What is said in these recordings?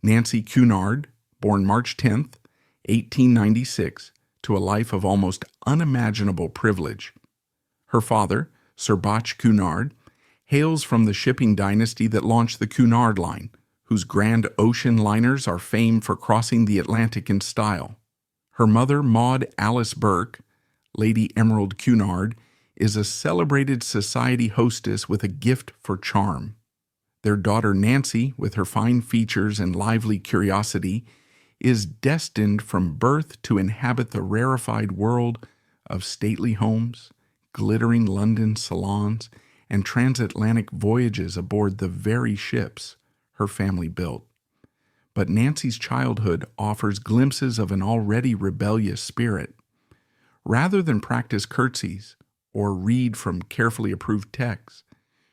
Nancy Cunard, born March 10, 1896, to a life of almost unimaginable privilege. Her father, Sir Botch Cunard, hails from the shipping dynasty that launched the Cunard Line, whose grand ocean liners are famed for crossing the Atlantic in style. Her mother, Maud Alice Burke, Lady Emerald Cunard, is a celebrated society hostess with a gift for charm. Their daughter Nancy, with her fine features and lively curiosity, is destined from birth to inhabit the rarefied world of stately homes, glittering London salons, and transatlantic voyages aboard the very ships her family built. But Nancy's childhood offers glimpses of an already rebellious spirit. Rather than practice curtsies or read from carefully approved texts,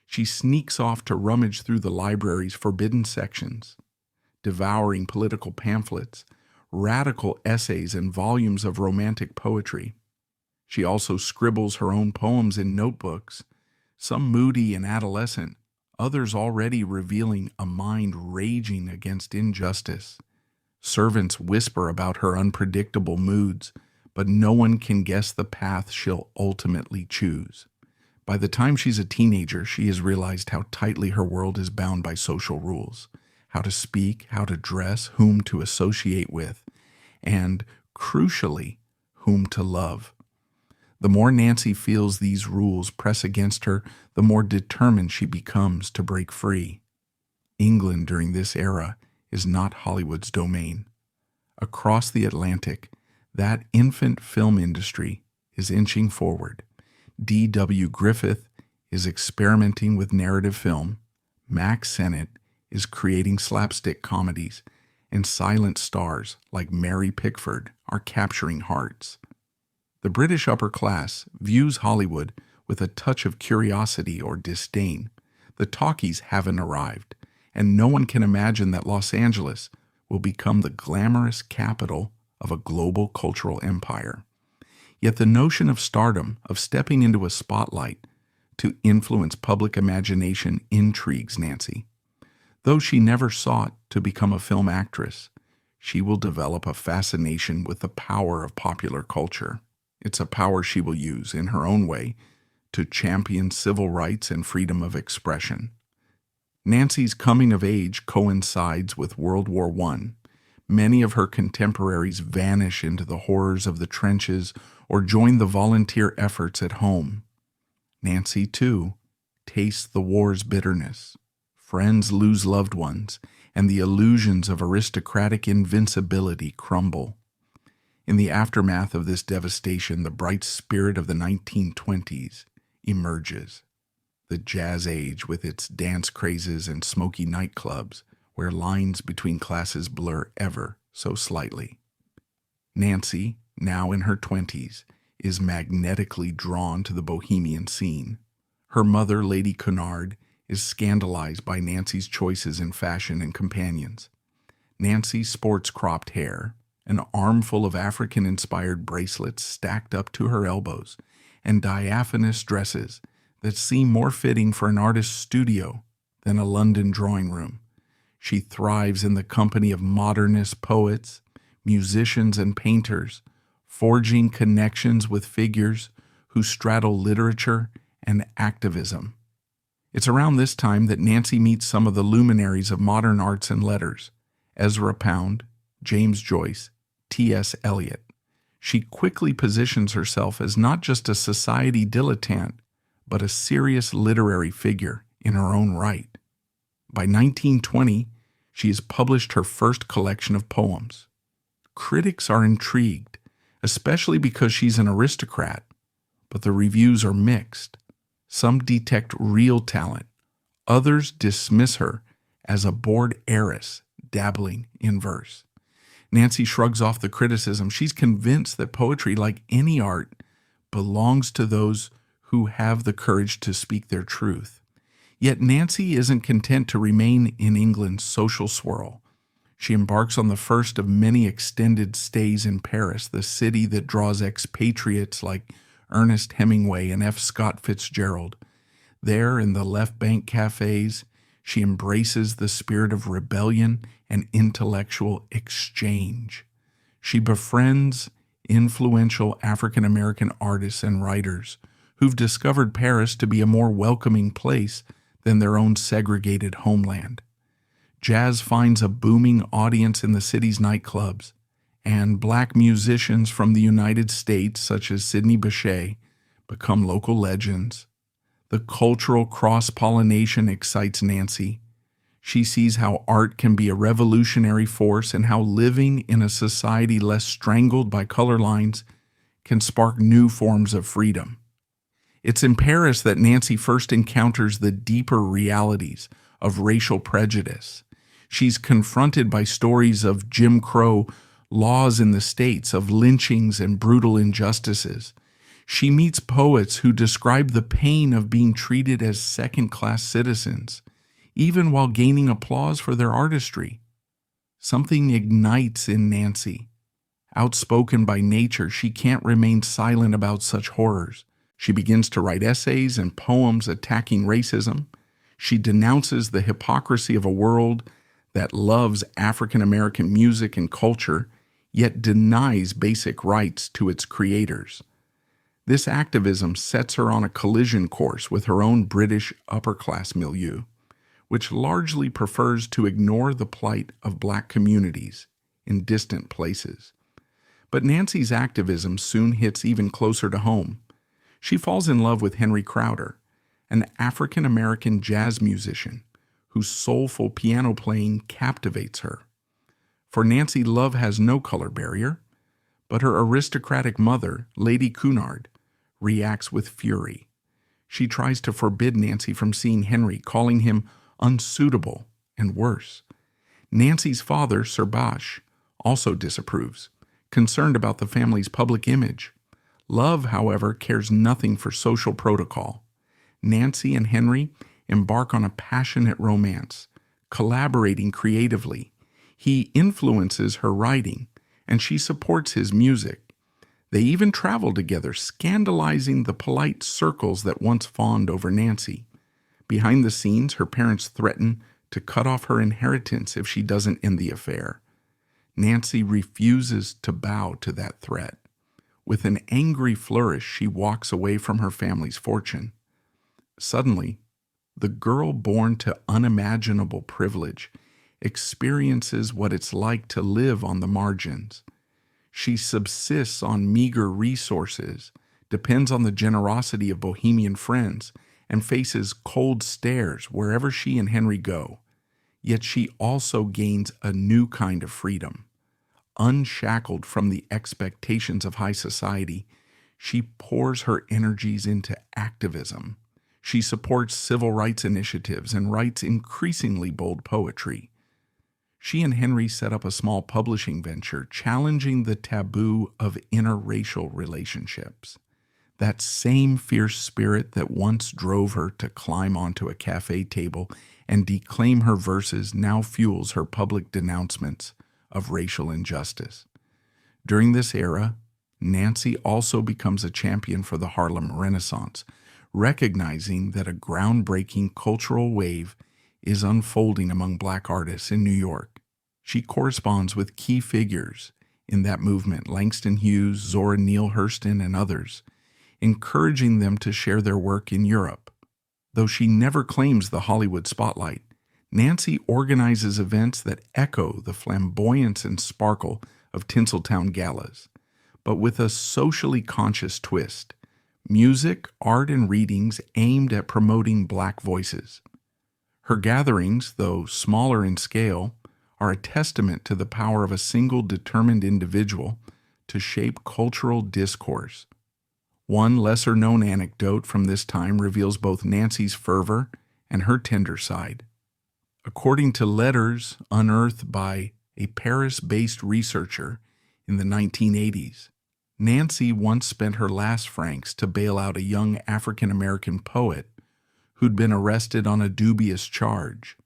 she sneaks off to rummage through the library's forbidden sections, devouring political pamphlets, radical essays, and volumes of romantic poetry. She also scribbles her own poems in notebooks, some moody and adolescent, others already revealing a mind raging against injustice. Servants whisper about her unpredictable moods, but no one can guess the path she'll ultimately choose. By the time she's a teenager, she has realized how tightly her world is bound by social rules, how to speak, how to dress, whom to associate with, and, crucially, whom to love. The more Nancy feels these rules press against her, the more determined she becomes to break free. England during this era is not Hollywood's domain. Across the Atlantic, that infant film industry is inching forward. D.W. Griffith is experimenting with narrative film, Mack Sennett is creating slapstick comedies, and silent stars like Mary Pickford are capturing hearts. The British upper class views Hollywood with a touch of curiosity or disdain. The talkies haven't arrived, and no one can imagine that Los Angeles will become the glamorous capital of a global cultural empire. Yet the notion of stardom, of stepping into a spotlight to influence public imagination, intrigues Nancy. Though she never sought to become a film actress, she will develop a fascination with the power of popular culture. It's a power she will use, in her own way, to champion civil rights and freedom of expression. Nancy's coming of age coincides with World War I. Many of her contemporaries vanish into the horrors of the trenches or join the volunteer efforts at home. Nancy, too, tastes the war's bitterness. Friends lose loved ones, and the illusions of aristocratic invincibility crumble. In the aftermath of this devastation, the bright spirit of the 1920s emerges. The jazz age, with its dance crazes and smoky nightclubs, where lines between classes blur ever so slightly. Nancy, now in her 20s, is magnetically drawn to the Bohemian scene. Her mother, Lady Cunard, is scandalized by Nancy's choices in fashion and companions. Nancy sports cropped hair, an armful of African-inspired bracelets stacked up to her elbows, and diaphanous dresses that seem more fitting for an artist's studio than a London drawing room. She thrives in the company of modernist poets, musicians, and painters, forging connections with figures who straddle literature and activism. It's around this time that Nancy meets some of the luminaries of modern arts and letters: Ezra Pound, James Joyce, T.S. Eliot. She quickly positions herself as not just a society dilettante, but a serious literary figure in her own right. By 1920, she has published her first collection of poems. Critics are intrigued, especially because she's an aristocrat, but the reviews are mixed. Some detect real talent. Others dismiss her as a bored heiress dabbling in verse. Nancy shrugs off the criticism. She's convinced that poetry, like any art, belongs to those who have the courage to speak their truth. Yet Nancy isn't content to remain in England's social swirl. She embarks on the first of many extended stays in Paris, the city that draws expatriates like Ernest Hemingway and F. Scott Fitzgerald. There, in the left bank cafes, she embraces the spirit of rebellion and intellectual exchange. She befriends influential African American artists and writers who've discovered Paris to be a more welcoming place than their own segregated homeland. Jazz finds a booming audience in the city's nightclubs, and black musicians from the United States, such as Sidney Bechet, become local legends. The cultural cross-pollination excites Nancy. She sees how art can be a revolutionary force and how living in a society less strangled by color lines can spark new forms of freedom. It's in Paris that Nancy first encounters the deeper realities of racial prejudice. She's confronted by stories of Jim Crow laws in the States, of lynchings and brutal injustices. She meets poets who describe the pain of being treated as second-class citizens, even while gaining applause for their artistry. Something ignites in Nancy. Outspoken by nature, she can't remain silent about such horrors. She begins to write essays and poems attacking racism. She denounces the hypocrisy of a world that loves African American music and culture, yet denies basic rights to its creators. This activism sets her on a collision course with her own British upper-class milieu, which largely prefers to ignore the plight of black communities in distant places. But Nancy's activism soon hits even closer to home. She falls in love with Henry Crowder, an African-American jazz musician whose soulful piano playing captivates her. For Nancy, love has no color barrier, but her aristocratic mother, Lady Cunard, reacts with fury. She tries to forbid Nancy from seeing Henry, calling him unsuitable and worse. Nancy's father, Sir Bosch, also disapproves, concerned about the family's public image. Love, however, cares nothing for social protocol. Nancy and Henry embark on a passionate romance, collaborating creatively. He influences her writing, and she supports his music. They even travel together, scandalizing the polite circles that once fawned over Nancy. Behind the scenes, her parents threaten to cut off her inheritance if she doesn't end the affair. Nancy refuses to bow to that threat. With an angry flourish, she walks away from her family's fortune. Suddenly, the girl born to unimaginable privilege experiences what it's like to live on the margins. She subsists on meager resources, depends on the generosity of Bohemian friends, and faces cold stares wherever she and Henry go. Yet she also gains a new kind of freedom. Unshackled from the expectations of high society, she pours her energies into activism. She supports civil rights initiatives and writes increasingly bold poetry. She and Henry set up a small publishing venture, challenging the taboo of interracial relationships. That same fierce spirit that once drove her to climb onto a cafe table and declaim her verses now fuels her public denouncements of racial injustice. During this era, Nancy also becomes a champion for the Harlem Renaissance, recognizing that a groundbreaking cultural wave is unfolding among black artists in New York. She corresponds with key figures in that movement, Langston Hughes, Zora Neale Hurston, and others, encouraging them to share their work in Europe. Though she never claims the Hollywood spotlight, Nancy organizes events that echo the flamboyance and sparkle of Tinseltown galas, but with a socially conscious twist: music, art, and readings aimed at promoting black voices. Her gatherings, though smaller in scale, are a testament to the power of a single determined individual to shape cultural discourse. One lesser-known anecdote from this time reveals both Nancy's fervor and her tender side. According to letters unearthed by a Paris-based researcher in the 1980s, Nancy once spent her last francs to bail out a young African-American poet who'd been arrested on a dubious charge.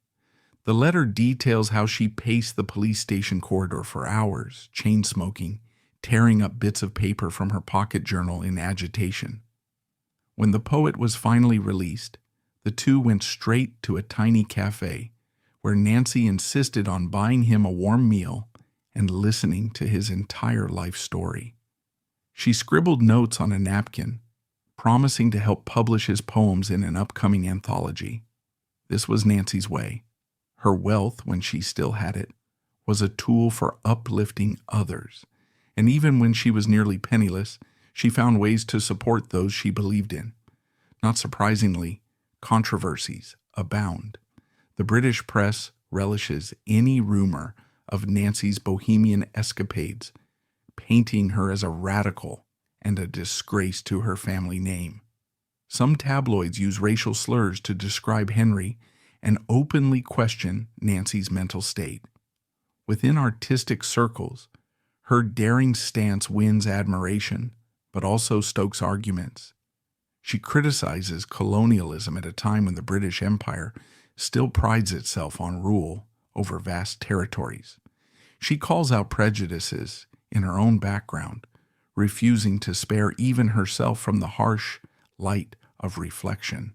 The letter details how she paced the police station corridor for hours, chain-smoking, tearing up bits of paper from her pocket journal in agitation. When the poet was finally released, the two went straight to a tiny cafe where Nancy insisted on buying him a warm meal and listening to his entire life story. She scribbled notes on a napkin, promising to help publish his poems in an upcoming anthology. This was Nancy's way. Her wealth, when she still had it, was a tool for uplifting others, and even when she was nearly penniless, she found ways to support those she believed in. Not surprisingly, controversies abound. The British press relishes any rumor of Nancy's Bohemian escapades, painting her as a radical and a disgrace to her family name. Some tabloids use racial slurs to describe Henry and openly question Nancy's mental state. Within artistic circles, her daring stance wins admiration, but also stokes arguments. She criticizes colonialism at a time when the British Empire still prides itself on rule over vast territories. She calls out prejudices in her own background, refusing to spare even herself from the harsh light of reflection.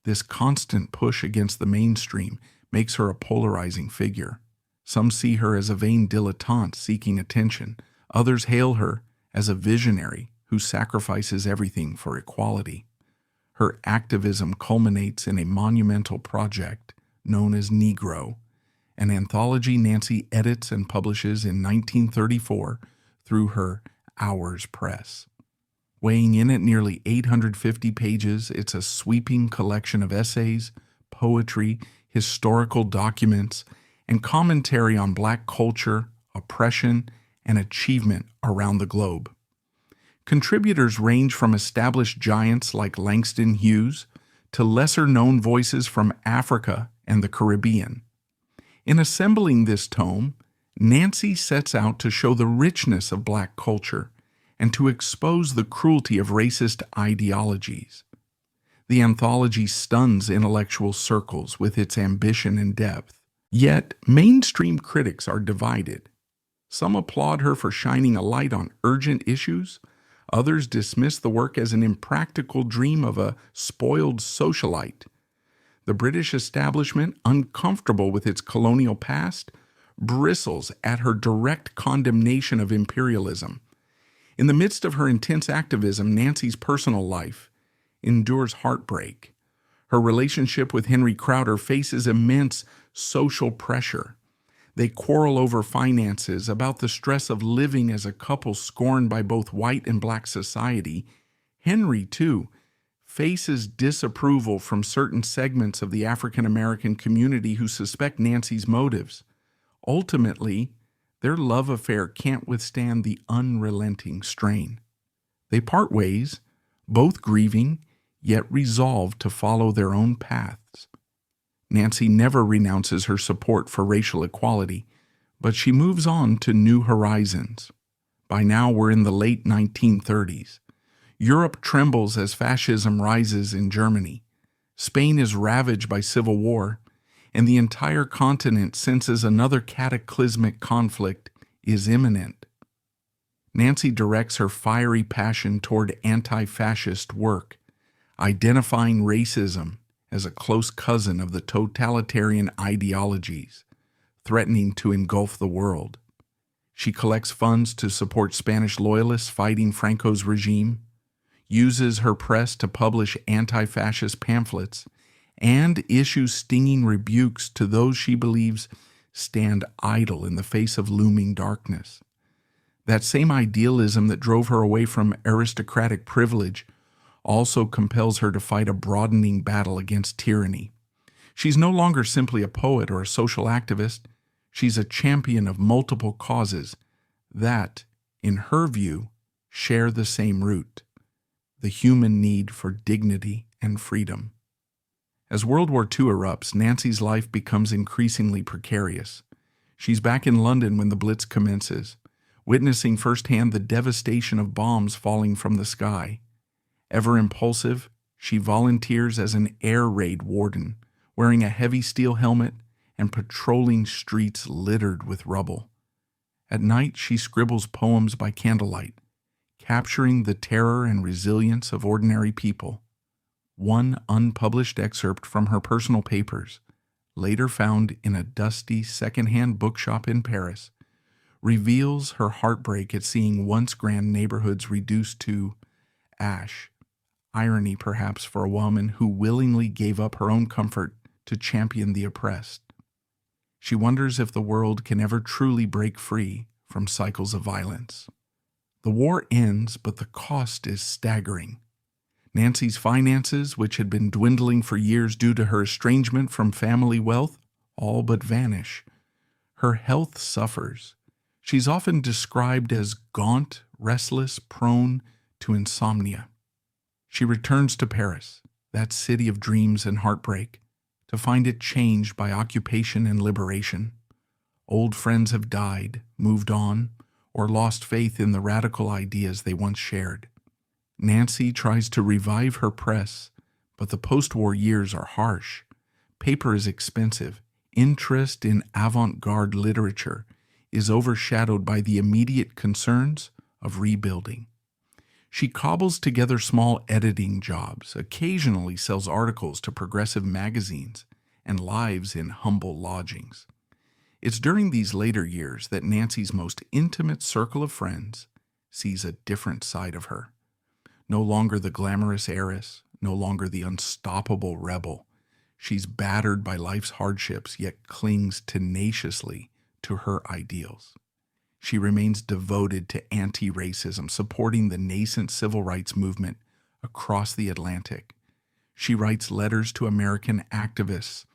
This constant push against the mainstream makes her a polarizing figure. Some see her as a vain dilettante seeking attention. Others hail her as a visionary who sacrifices everything for equality. Her activism culminates in a monumental project known as Negro, an anthology Nancy edits and publishes in 1934 through her Hours Press. Weighing in at nearly 850 pages, it's a sweeping collection of essays, poetry, historical documents, and commentary on Black culture, oppression, and achievement around the globe. Contributors range from established giants like Langston Hughes to lesser-known voices from Africa and the Caribbean. In assembling this tome, Nancy sets out to show the richness of Black culture and to expose the cruelty of racist ideologies. The anthology stuns intellectual circles with its ambition and depth. Yet, mainstream critics are divided. Some applaud her for shining a light on urgent issues. Others dismiss the work as an impractical dream of a spoiled socialite. The British establishment, uncomfortable with its colonial past, bristles at her direct condemnation of imperialism. In the midst of her intense activism, Nancy's personal life endures heartbreak. Her relationship with Henry Crowder faces immense social pressure. They quarrel over finances, about the stress of living as a couple scorned by both white and Black society. Henry, too, faces disapproval from certain segments of the African American community who suspect Nancy's motives. Ultimately, their love affair can't withstand the unrelenting strain. They part ways, both grieving, yet resolved to follow their own paths. Nancy never renounces her support for racial equality, but she moves on to new horizons. By now, we're in the late 1930s. Europe trembles as fascism rises in Germany. Spain is ravaged by civil war, and the entire continent senses another cataclysmic conflict is imminent. Nancy directs her fiery passion toward anti-fascist work, identifying racism as a close cousin of the totalitarian ideologies threatening to engulf the world. She collects funds to support Spanish loyalists fighting Franco's regime, uses her press to publish anti-fascist pamphlets, and issues stinging rebukes to those she believes stand idle in the face of looming darkness. That same idealism that drove her away from aristocratic privilege also compels her to fight a broadening battle against tyranny. She's no longer simply a poet or a social activist. She's a champion of multiple causes that, in her view, share the same root: the human need for dignity and freedom. As World War II erupts, Nancy's life becomes increasingly precarious. She's back in London when the Blitz commences, witnessing firsthand the devastation of bombs falling from the sky. Ever impulsive, she volunteers as an air raid warden, wearing a heavy steel helmet and patrolling streets littered with rubble. At night, she scribbles poems by candlelight, capturing the terror and resilience of ordinary people. One unpublished excerpt from her personal papers later found in a dusty second-hand bookshop in Paris, reveals her heartbreak at seeing once grand neighborhoods reduced to ash. Irony, perhaps, for a woman who willingly gave up her own comfort to champion the oppressed. She wonders if the world can ever truly break free from cycles of violence. The war ends, but the cost is staggering. Nancy's finances, which had been dwindling for years due to her estrangement from family wealth, all but vanish. Her health suffers. She's often described as gaunt, restless, prone to insomnia. She returns to Paris, that city of dreams and heartbreak, to find it changed by occupation and liberation. Old friends have died, moved on, or lost faith in the radical ideas they once shared. Nancy tries to revive her press, but the post-war years are harsh. Paper is expensive. Interest in avant-garde literature is overshadowed by the immediate concerns of rebuilding. She cobbles together small editing jobs, occasionally sells articles to progressive magazines, and lives in humble lodgings. It's during these later years that Nancy's most intimate circle of friends sees a different side of her. No longer the glamorous heiress, no longer the unstoppable rebel. She's battered by life's hardships, yet clings tenaciously to her ideals. She remains devoted to anti-racism, supporting the nascent civil rights movement across the Atlantic. She writes letters to American activists,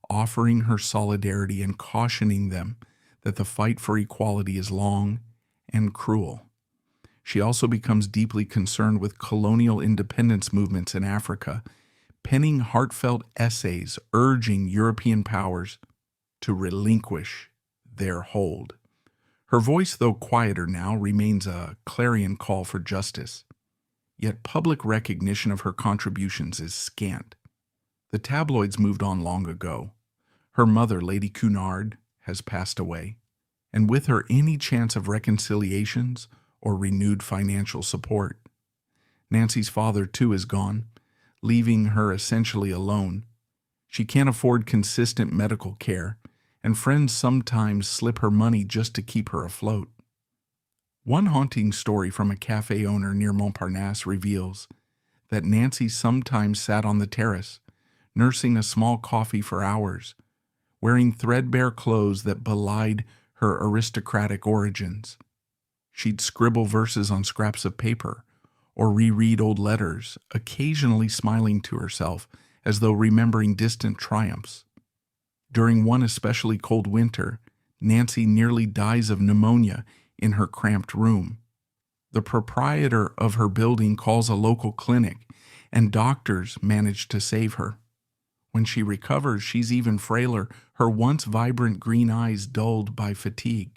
offering her solidarity and cautioning them that the fight for equality is long and cruel. She also becomes deeply concerned with colonial independence movements in Africa, penning heartfelt essays urging European powers to relinquish their hold. Her voice, though quieter now, remains a clarion call for justice. Yet public recognition of her contributions is scant. The tabloids moved on long ago. Her mother, Lady Cunard, has passed away, and with her any chance of reconciliations or renewed financial support. Nancy's father, too, is gone, leaving her essentially alone. She can't afford consistent medical care, and friends sometimes slip her money just to keep her afloat. One haunting story from a cafe owner near Montparnasse reveals that Nancy sometimes sat on the terrace, nursing a small coffee for hours, wearing threadbare clothes that belied her aristocratic origins. She'd scribble verses on scraps of paper or reread old letters, occasionally smiling to herself as though remembering distant triumphs. During one especially cold winter, Nancy nearly dies of pneumonia in her cramped room. The proprietor of her building calls a local clinic, and doctors manage to save her. When she recovers, she's even frailer, her once vibrant green eyes dulled by fatigue.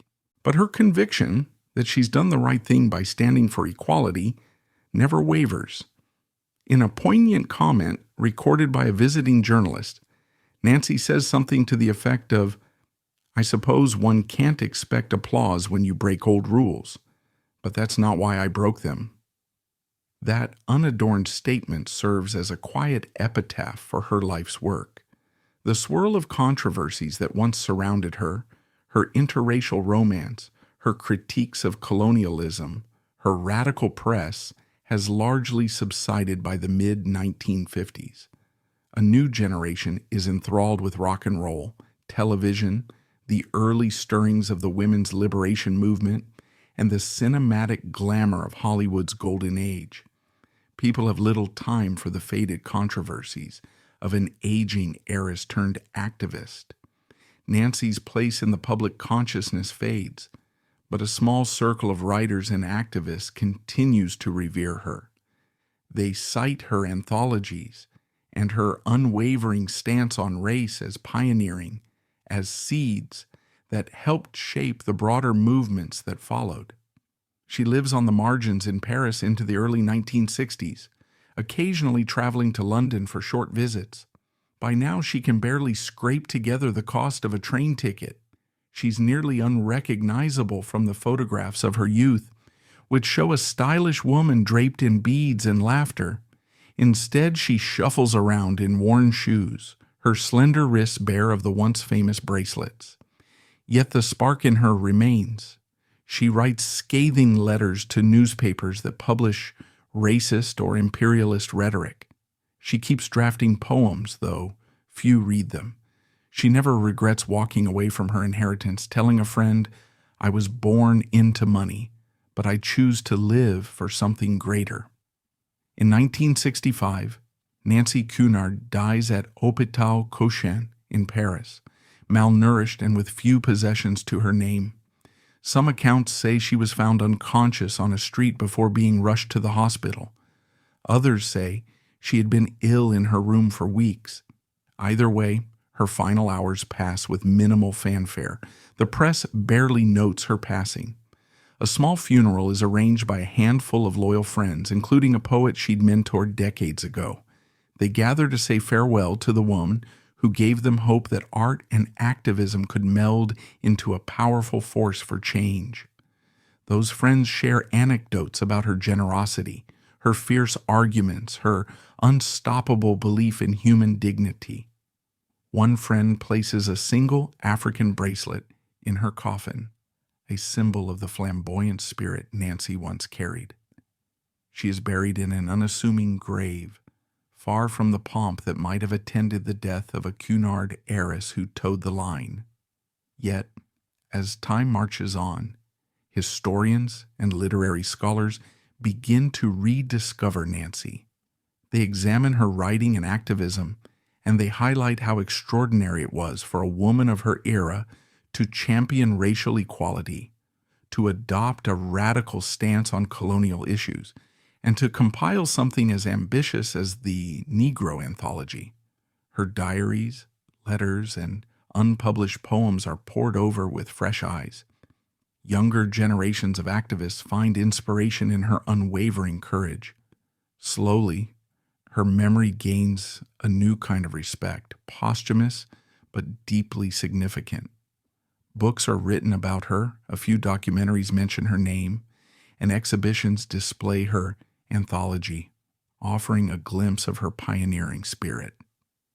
But her conviction that she's done the right thing by standing for equality never wavers. In a poignant comment recorded by a visiting journalist, Nancy says something to the effect of, "I suppose one can't expect applause when you break old rules, but that's not why I broke them." That unadorned statement serves as a quiet epitaph for her life's work. The swirl of controversies that once surrounded her, her interracial romance, her critiques of colonialism, her radical press, has largely subsided by the mid-1950s. A new generation is enthralled with rock and roll, television, the early stirrings of the women's liberation movement, and the cinematic glamour of Hollywood's golden age. People have little time for the faded controversies of an aging heiress turned activist. Nancy's place in the public consciousness fades, but a small circle of writers and activists continues to revere her. They cite her anthologies and her unwavering stance on race as pioneering, as seeds that helped shape the broader movements that followed. She lives on the margins in Paris into the early 1960s, occasionally traveling to London for short visits. By now, she can barely scrape together the cost of a train ticket. She's nearly unrecognizable from the photographs of her youth, which show a stylish woman draped in beads and laughter. Instead, she shuffles around in worn shoes, her slender wrists bare of the once famous bracelets. Yet the spark in her remains. She writes scathing letters to newspapers that publish racist or imperialist rhetoric. She keeps drafting poems, though few read them. She never regrets walking away from her inheritance, telling a friend, "I was born into money, but I choose to live for something greater." In 1965, Nancy Cunard dies at Hôpital Cochin in Paris, malnourished and with few possessions to her name. Some accounts say she was found unconscious on a street before being rushed to the hospital. Others say she had been ill in her room for weeks. Either way, her final hours pass with minimal fanfare. The press barely notes her passing. A small funeral is arranged by a handful of loyal friends, including a poet she'd mentored decades ago. They gather to say farewell to the woman who gave them hope that art and activism could meld into a powerful force for change. Those friends share anecdotes about her generosity, her fierce arguments, her unstoppable belief in human dignity. One friend places a single African bracelet in her coffin, a symbol of the flamboyant spirit Nancy once carried. She is buried in an unassuming grave, far from the pomp that might have attended the death of a Cunard heiress who towed the line. Yet, as time marches on, historians and literary scholars begin to rediscover Nancy. They examine her writing and activism, and they highlight how extraordinary it was for a woman of her era to champion racial equality, to adopt a radical stance on colonial issues, and to compile something as ambitious as the Negro Anthology. Her diaries, letters, and unpublished poems are pored over with fresh eyes. Younger generations of activists find inspiration in her unwavering courage. Slowly, her memory gains a new kind of respect, posthumous but deeply significant. Books are written about her, a few documentaries mention her name, and exhibitions display her anthology, offering a glimpse of her pioneering spirit.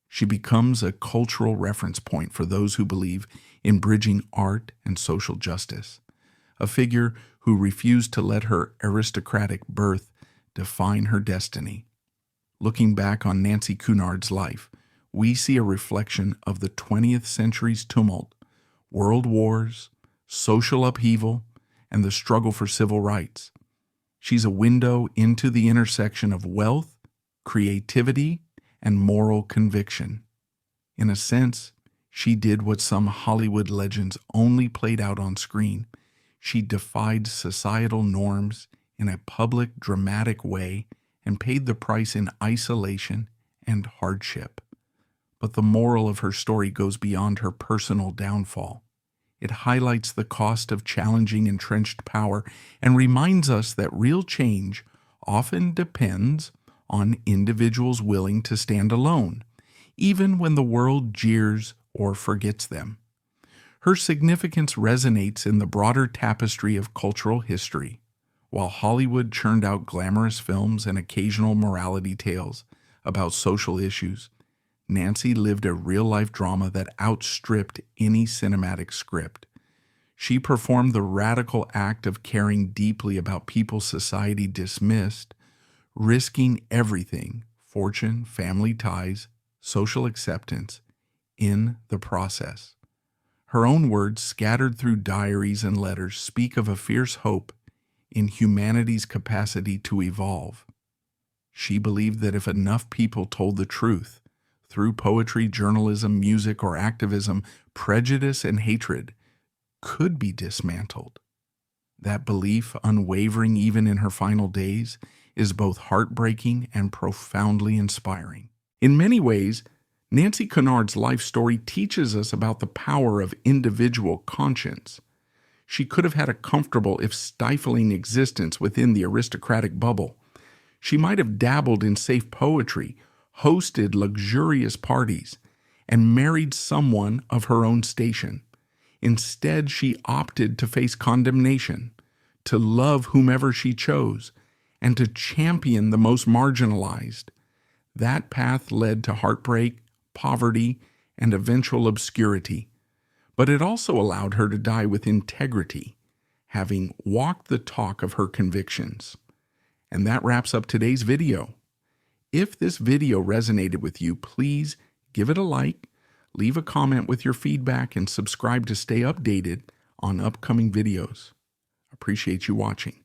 She becomes a cultural reference point for those who believe in bridging art and social justice, a figure who refused to let her aristocratic birth define her destiny. Looking back on Nancy Cunard's life, we see a reflection of the 20th century's tumult, world wars, social upheaval, and the struggle for civil rights. She's a window into the intersection of wealth, creativity, and moral conviction. In a sense, she did what some Hollywood legends only played out on screen. She defied societal norms in a public, dramatic way and paid the price in isolation and hardship. But the moral of her story goes beyond her personal downfall. It highlights the cost of challenging entrenched power and reminds us that real change often depends on individuals willing to stand alone, even when the world jeers or forgets them. Her significance resonates in the broader tapestry of cultural history. While Hollywood churned out glamorous films and occasional morality tales about social issues, Nancy lived a real-life drama that outstripped any cinematic script. She performed the radical act of caring deeply about people society dismissed, risking everything, fortune, family ties, social acceptance, in the process. Her own words, scattered through diaries and letters, speak of a fierce hope in humanity's capacity to evolve. She believed that if enough people told the truth, through poetry, journalism, music, or activism, prejudice and hatred could be dismantled. That belief, unwavering even in her final days, is both heartbreaking and profoundly inspiring. In many ways, Nancy Cunard's life story teaches us about the power of individual conscience. She could have had a comfortable, if stifling, existence within the aristocratic bubble. She might have dabbled in safe poetry, hosted luxurious parties, and married someone of her own station. Instead, she opted to face condemnation, to love whomever she chose, and to champion the most marginalized. That path led to heartbreak, poverty, and eventual obscurity, but it also allowed her to die with integrity, having walked the talk of her convictions. And that wraps up today's video. If this video resonated with you, please give it a like, leave a comment with your feedback, and subscribe to stay updated on upcoming videos. Appreciate you watching.